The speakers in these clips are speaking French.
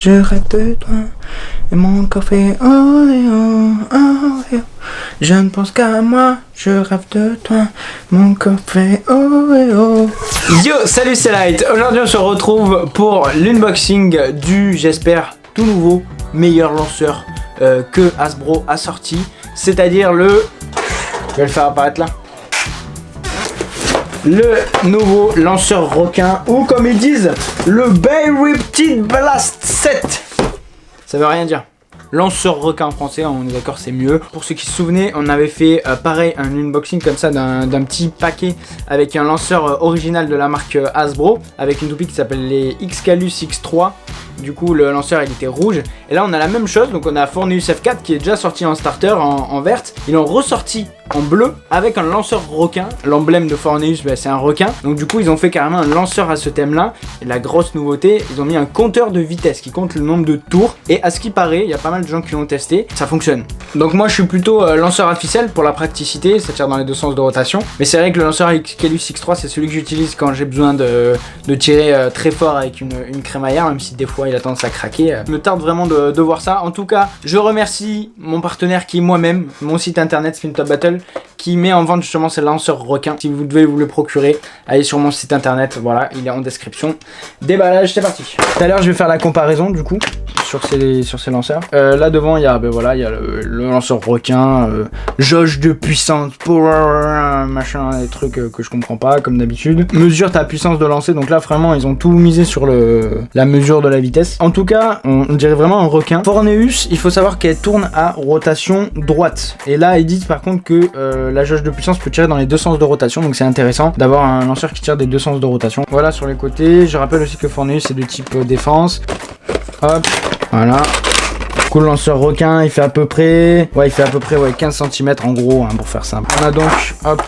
Je rêve de toi et mon corps fait oh, oh, oh, oh. Je ne pense qu'à moi, je rêve de toi, mon corps fait oh, oh. Yo, salut, c'est Light. Aujourd'hui on se retrouve pour l'unboxing du, j'espère, tout nouveau meilleur lanceur que Hasbro a sorti, c'est-à-dire le... Je vais le faire apparaître là. Le nouveau lanceur requin, ou comme ils disent, le Bay Reptile Blast 7. Ça veut rien dire. Lanceur requin en français, on est d'accord, c'est mieux. Pour ceux qui se souvenaient, on avait fait pareil, un unboxing comme ça d'un petit paquet avec un lanceur original de la marque Hasbro, avec une toupie qui s'appelle les Excalus X3. Du coup, le lanceur il était rouge. Et là, on a la même chose. Donc, on a Forneus F4 qui est déjà sorti en starter en verte. Ils l'ont ressorti en bleu avec un lanceur requin. L'emblème de Forneus, bah, c'est un requin. Donc, du coup, ils ont fait carrément un lanceur à ce thème-là. Et la grosse nouveauté, ils ont mis un compteur de vitesse qui compte le nombre de tours. Et à ce qui paraît, il y a pas mal de gens qui l'ont testé. Ça fonctionne. Donc, moi, je suis plutôt lanceur à ficelle pour la praticité. Ça tire dans les deux sens de rotation. Mais c'est vrai que le lanceur Excalus X3, c'est celui que j'utilise quand j'ai besoin de tirer très fort avec une crémaillère, même si des fois il a tendance à craquer. Je me tarde vraiment de voir ça. En tout cas, je remercie mon partenaire qui est moi-même, mon site internet Spin Top Battle, qui met en vente justement ces lanceurs requins. Si vous devez vous le procurer, allez sur mon site internet, voilà, il est en description. Déballage, c'est parti. Tout à l'heure, je vais faire la comparaison du coup sur ces lanceurs. Là devant, il y a il y a le lanceur requin, jauge de puissance, power, machin, des trucs que je comprends pas comme d'habitude. Mesure ta puissance de lancer, donc là vraiment ils ont tout misé sur la mesure de la vitesse. En tout cas, on dirait vraiment un requin. Forneus, il faut savoir qu'elle tourne à rotation droite. Et là, ils disent par contre que la jauge de puissance peut tirer dans les deux sens de rotation, donc c'est intéressant d'avoir un lanceur qui tire des deux sens de rotation. Voilà sur les côtés. Je rappelle aussi que Forneus c'est de type défense. Hop, voilà. Du coup, le lanceur requin, il fait à peu près 15 cm en gros, hein, pour faire simple. On a donc, hop,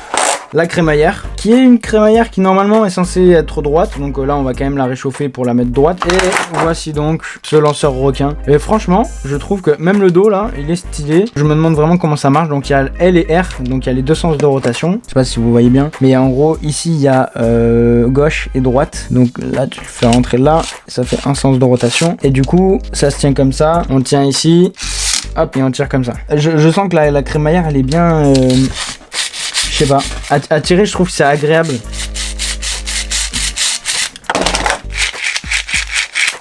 la crémaillère, qui est une crémaillère qui normalement est censée être droite, donc là on va quand même la réchauffer pour la mettre droite. Et voici donc ce lanceur requin. Et franchement, je trouve que même le dos là, il est stylé. Je me demande vraiment comment ça marche. Donc il y a L et R, donc il y a les deux sens de rotation. Je sais pas si vous voyez bien, mais en gros ici il y a gauche et droite. Donc là tu le fais rentrer là, ça fait un sens de rotation. Et du coup ça se tient comme ça. On tient ici, hop, et on tire comme ça. Je sens que la crémaillère elle est bien. Je sais pas, à tirer je trouve que c'est agréable.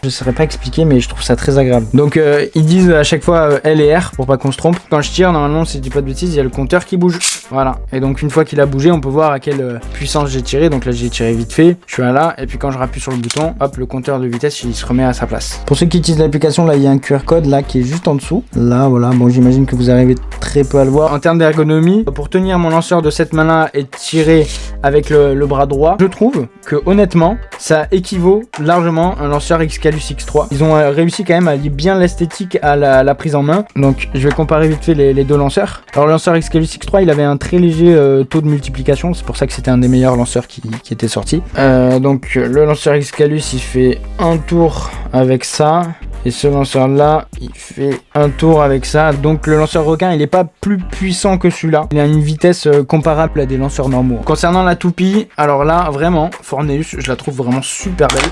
Je saurais pas expliquer, mais je trouve ça très agréable. Donc ils disent à chaque fois L et R pour pas qu'on se trompe. Quand je tire, normalement si je dis pas de bêtises, il y a le compteur qui bouge. Voilà, et donc une fois qu'il a bougé, on peut voir à quelle puissance j'ai tiré. Donc là j'ai tiré vite fait, je suis là, et puis quand je rappuie sur le bouton, hop, le compteur de vitesse il se remet à sa place. Pour ceux qui utilisent l'application, là il y a un QR code là qui est juste en dessous. Là voilà, bon j'imagine que vous arrivez très peu à le voir. En termes d'ergonomie, pour tenir mon lanceur de cette main là et tirer avec le bras droit, je trouve que honnêtement ça équivaut largement à un lanceur Excalus X3. Ils ont réussi quand même à lier bien l'esthétique à la prise en main. Donc je vais comparer vite fait les deux lanceurs. Alors le lanceur Excalus X3 il avait un très léger taux de multiplication, c'est pour ça que c'était un des meilleurs lanceurs qui était sorti. Donc le lanceur Excalus il fait un tour avec ça, et ce lanceur là il fait un tour avec ça. Donc le lanceur requin il est pas plus puissant que celui-là, il a une vitesse comparable à des lanceurs normaux. Concernant la toupie, alors là vraiment Forneus je la trouve vraiment super belle.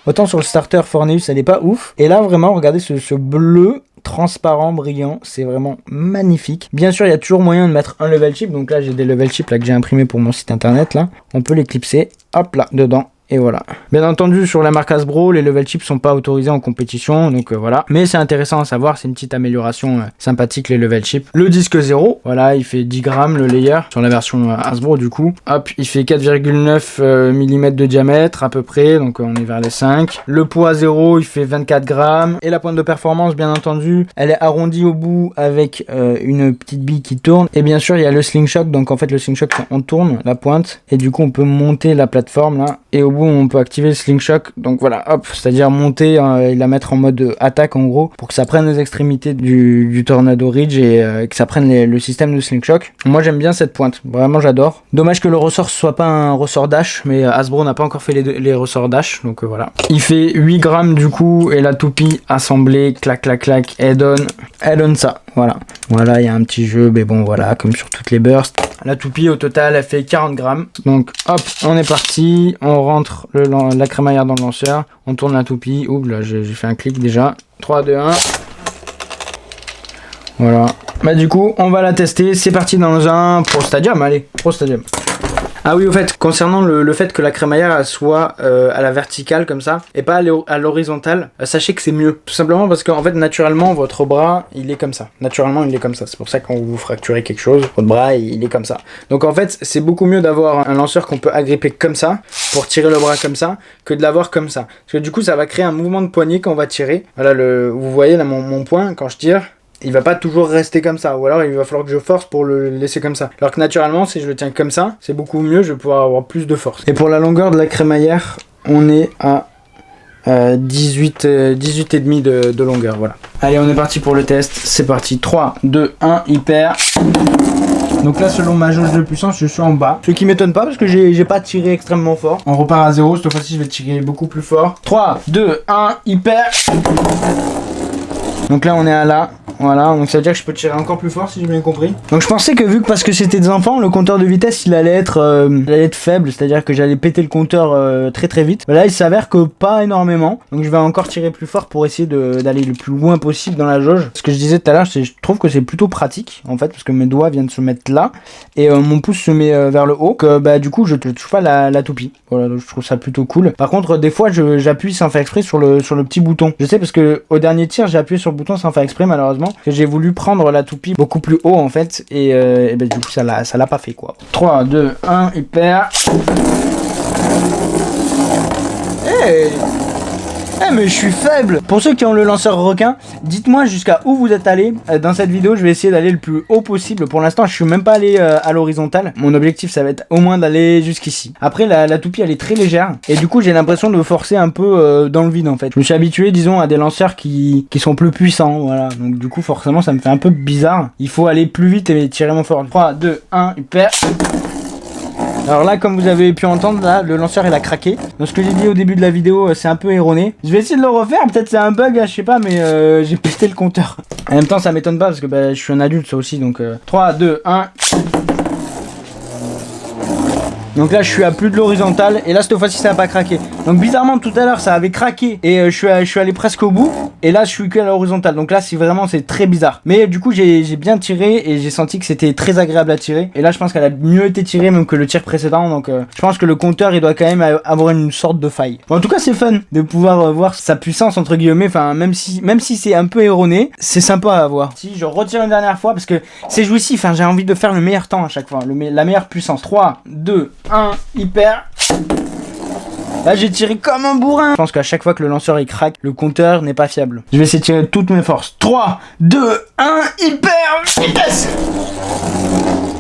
Autant sur le starter Forneus elle est pas ouf, et là vraiment regardez ce bleu transparent, brillant, c'est vraiment magnifique. Bien sûr il y a toujours moyen de mettre un level chip, donc là j'ai des level chips là que j'ai imprimé pour mon site internet là, on peut les clipser, hop là dedans. Et voilà. Bien entendu, sur la marque Hasbro, les level chips sont pas autorisés en compétition, donc voilà. Mais c'est intéressant à savoir, c'est une petite amélioration sympathique les level chips. Le disque 0, voilà, il fait 10 grammes le layer sur la version Hasbro du coup. Hop, il fait 4,9 mm de diamètre à peu près, donc on est vers les 5. Le poids 0, il fait 24 grammes. Et la pointe de performance, bien entendu, elle est arrondie au bout avec une petite bille qui tourne. Et bien sûr, il y a le slingshot, donc en fait le slingshot, on tourne la pointe, et du coup on peut monter la plateforme là, et au bout on peut activer le slingshot, donc voilà, hop, c'est-à-dire monter et la mettre en mode attaque en gros, pour que ça prenne les extrémités du Tornado Ridge et que ça prenne le système de slingshot. Moi j'aime bien cette pointe, vraiment j'adore. Dommage que le ressort soit pas un ressort dash, mais Hasbro n'a pas encore fait les ressorts dash, donc voilà. Il fait 8 grammes du coup, et la toupie assemblée, clac clac clac, elle donne ça. Voilà, voilà, il y a un petit jeu, mais bon, voilà, comme sur toutes les bursts. La toupie, au total, elle fait 40 grammes. Donc, hop, on est parti. On rentre la crémaillère dans le lanceur. On tourne la toupie. Oups, là, j'ai fait un clic déjà. 3, 2, 1. Voilà. Bah, du coup, on va la tester. C'est parti dans un Pro Stadium. Allez, Pro Stadium. Ah oui, au fait, concernant le fait que la crémaillère elle soit à la verticale comme ça et pas à l'horizontale, sachez que c'est mieux. Tout simplement parce qu'en fait, naturellement, votre bras, il est comme ça. Naturellement, il est comme ça. C'est pour ça que quand vous fracturez quelque chose, votre bras, il est comme ça. Donc en fait, c'est beaucoup mieux d'avoir un lanceur qu'on peut agripper comme ça pour tirer le bras comme ça que de l'avoir comme ça. Parce que du coup, ça va créer un mouvement de poignet quand on va tirer. Voilà, vous voyez là mon poing, quand je tire, il va pas toujours rester comme ça, ou alors il va falloir que je force pour le laisser comme ça. Alors que naturellement, si je le tiens comme ça, c'est beaucoup mieux, je vais pouvoir avoir plus de force. Et pour la longueur de la crémaillère, on est à 18,5 de longueur, voilà. Allez, on est parti pour le test, c'est parti, 3, 2, 1, hyper. Donc là, selon ma jauge de puissance, je suis en bas. Ce qui m'étonne pas parce que j'ai pas tiré extrêmement fort. On repart à 0, cette fois-ci je vais tirer beaucoup plus fort. 3, 2, 1, hyper. Donc là on est à là, voilà, donc ça veut dire que je peux tirer encore plus fort si j'ai bien compris. Donc je pensais que parce que c'était des enfants, le compteur de vitesse il allait être faible, c'est-à-dire que j'allais péter le compteur très très vite. Mais là il s'avère que pas énormément, donc je vais encore tirer plus fort pour essayer d'aller le plus loin possible dans la jauge. Ce que je disais tout à l'heure, je trouve que c'est plutôt pratique en fait, parce que mes doigts viennent se mettre là, et mon pouce se met vers le haut, que bah du coup je touche pas la toupie. Voilà, donc je trouve ça plutôt cool. Par contre des fois j'appuie sans faire exprès sur le petit bouton. Je sais parce que au dernier tir j'ai appuyé sur le bouton sans faire exprès malheureusement, que j'ai voulu prendre la toupie beaucoup plus haut en fait, et ben, du coup ça l'a pas fait quoi. 3, 2, 1, hyper. Hey, mais je suis faible. Pour ceux qui ont le lanceur requin, dites-moi jusqu'à où vous êtes allé. Dans cette vidéo, je vais essayer d'aller le plus haut possible. Pour l'instant, je suis même pas allé à l'horizontale. Mon objectif, ça va être au moins d'aller jusqu'ici. Après, la toupie, elle est très légère. Et du coup, j'ai l'impression de forcer un peu dans le vide, en fait. Je me suis habitué, disons, à des lanceurs qui sont plus puissants. Voilà. Donc, du coup, forcément, ça me fait un peu bizarre. Il faut aller plus vite et tirer moins fort. 3, 2, 1, hyper. Alors là, comme vous avez pu entendre, là, le lanceur il a craqué. Donc ce que j'ai dit au début de la vidéo, c'est un peu erroné. Je vais essayer de le refaire, peut-être c'est un bug, je sais pas, mais j'ai pété le compteur. En même temps, ça m'étonne pas parce que bah, je suis un adulte, ça aussi. Donc 3, 2, 1. Donc là je suis à plus de l'horizontale et là cette fois-ci ça n'a pas craqué. Donc bizarrement tout à l'heure ça avait craqué et je suis allé presque au bout. Et là je suis que à l'horizontale. Donc là c'est très bizarre. Mais du coup j'ai bien tiré et j'ai senti que c'était très agréable à tirer. Et là je pense qu'elle a mieux été tirée même que le tir précédent. Donc je pense que le compteur il doit quand même avoir une sorte de faille. Bon, en tout cas c'est fun de pouvoir voir sa puissance entre guillemets. Enfin même si c'est un peu erroné, c'est sympa à voir. Si je retire une dernière fois parce que c'est jouissif. Enfin, j'ai envie de faire le meilleur temps à chaque fois. La meilleure puissance. 3, 2, 1, hyper. Là j'ai tiré comme un bourrin. Je pense qu'à chaque fois que le lanceur il craque, le compteur n'est pas fiable. Je vais essayer de tirer toutes mes forces. 3, 2, 1, hyper vitesse.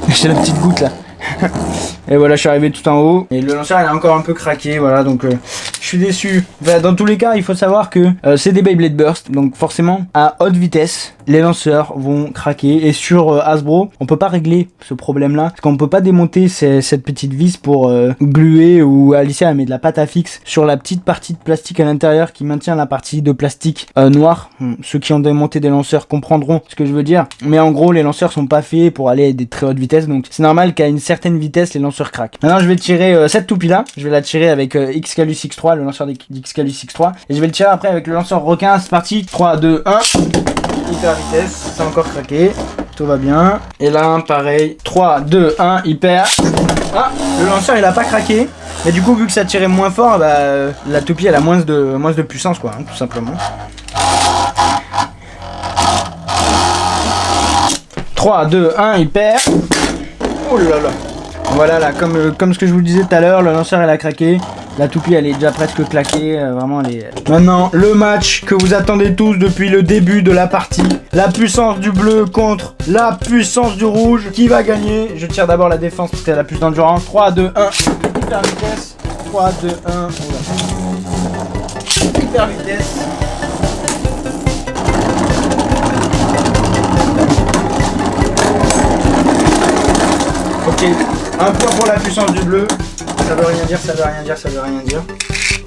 J'ai la petite goutte là. Et voilà, je suis arrivé tout en haut. Et le lanceur il a encore un peu craqué. Voilà, donc je suis déçu. Enfin, dans tous les cas, il faut savoir que c'est des Beyblade Burst. Donc forcément, à haute vitesse, les lanceurs vont craquer. Et sur Hasbro, on peut pas régler ce problème là. Parce qu'on peut pas démonter cette petite vis pour gluer. Ou Alicia elle met de la pâte à fixe sur la petite partie de plastique à l'intérieur qui maintient la partie de plastique noire. Ceux qui ont démonté des lanceurs comprendront ce que je veux dire. Mais en gros, les lanceurs sont pas faits pour aller à des très hautes vitesses. Donc c'est normal qu'à une certaine vitesse, les lanceurs craquent. Maintenant, je vais tirer cette toupie là. Je vais la tirer avec Xcalus X3, le lanceur d'Xcalus X3. Et je vais le tirer après avec le lanceur requin. C'est parti. 3, 2, 1. Hyper vitesse. Ça a encore craqué. Tout va bien. Et là, pareil. 3, 2, 1. Hyper. Ah, le lanceur il a pas craqué. Mais du coup, vu que ça tirait moins fort, bah, la toupie elle a moins de puissance, quoi, hein, tout simplement. 3, 2, 1. Hyper. Oh là là. Voilà, là, comme ce que je vous disais tout à l'heure, le lanceur elle a craqué. La toupie elle est déjà presque claquée, vraiment elle est... Maintenant, le match que vous attendez tous depuis le début de la partie. La puissance du bleu contre la puissance du rouge. Qui va gagner? Je tire d'abord la défense parce qu'elle a plus d'endurance. 3, 2, 1. Hyper vitesse. 3, 2, 1. Hyper vitesse. Ok, un point pour la puissance du bleu. Ça veut rien dire, ça veut rien dire, ça veut rien dire.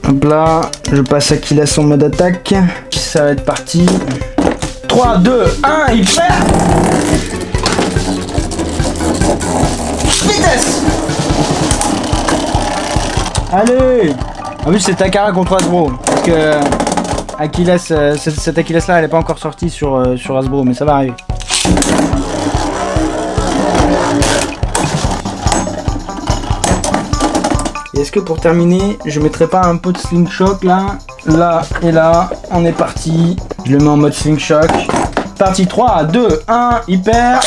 Hop là, je passe à Kilas en mode attaque. Ça va être parti. 3, 2, 1, hyper. Vitesse. Allez. En plus c'est Takara contre Hasbro. Parce que Achilles, cette Achilles là elle est pas encore sortie sur Hasbro, mais ça va arriver. Et est-ce que pour terminer, je mettrai pas un peu de slingshot là, là et là, on est parti. Je le mets en mode slingshot. Parti 3, 2, 1, hyper.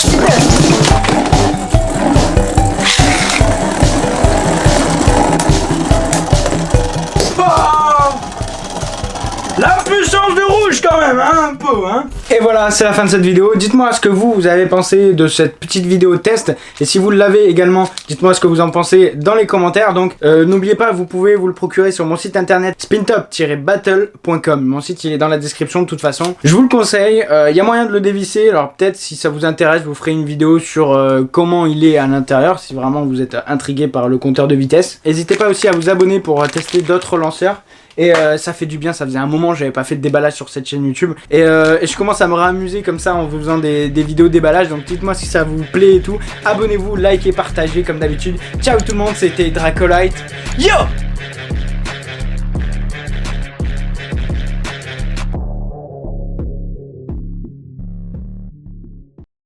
La puissance de rouge quand même, hein, un peu, hein. Et voilà, c'est la fin de cette vidéo. Dites-moi ce que vous avez pensé de cette petite vidéo test. Et si vous l'avez également, dites-moi ce que vous en pensez dans les commentaires. Donc, n'oubliez pas, vous pouvez vous le procurer sur mon site internet spintop-battle.com. Mon site, il est dans la description de toute façon. Je vous le conseille. Il y a moyen de le dévisser. Alors, peut-être, si ça vous intéresse, je vous ferai une vidéo sur comment il est à l'intérieur, si vraiment vous êtes intrigué par le compteur de vitesse. N'hésitez pas aussi à vous abonner pour tester d'autres lanceurs. Et ça fait du bien, ça faisait un moment que j'avais pas fait de déballage sur cette chaîne YouTube. Et je commence à me réamuser comme ça en vous faisant des vidéos déballage. Donc dites-moi si ça vous plaît et tout. Abonnez-vous, likez, partagez comme d'habitude. Ciao tout le monde, c'était Dracolite. Yo!